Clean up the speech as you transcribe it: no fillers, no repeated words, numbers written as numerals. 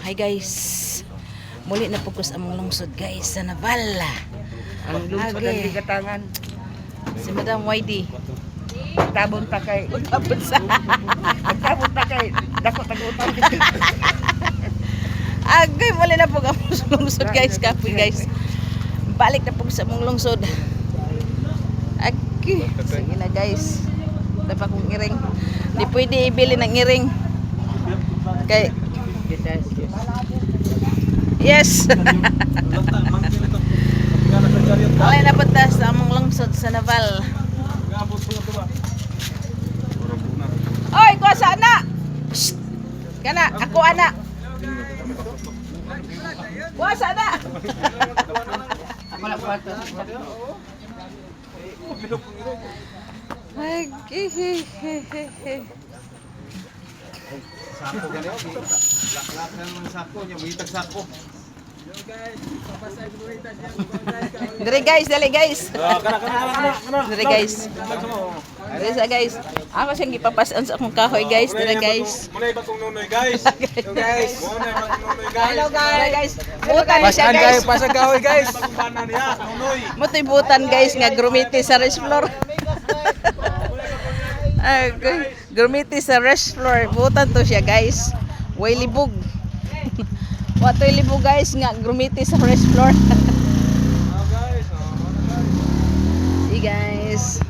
Hi guys. Muli na focus among lungsod guys sa Naval. Ang lungsod Okay. ng Bigatangan. Si Madam YD. Tabon ta kay. Tapos sa Tabon ta kay. Dako tag-utang. Agay muli na po among lungsod guys, kapoy guys. Balik na po sa among lungsod. Agay. Sige na guys. Dapat kong iring. Di pwede ibili ng iring. Kay yes. Alay na punta sa among lungsod sa Naval. Oy, ko sa ana. Shh. Kana, ako ana. Ko sa ana. Ako na po ato. Ay, hehehehe. Sako gani o, laklak na naman sako niya, buhitag sako. Dali guys, dali guys. Kana. Dali guys. Dali sa guys. Ako siyang gipapasan sa akong kahoy guys. Dali guys. Muna iba kong nunoy guys. Guys. Muna iba kong nunoy guys. Hello guys. Butan siya guys. Pasag kahoy guys. Pagbanan niya, nunoy. Motoy butan guys nga grumiti sa rest floor. Ay, grumiti sa rest floor. Butan to siya guys. Way libog. Watoy libog guys nga grumiti sa rest floor. Guys. See guys.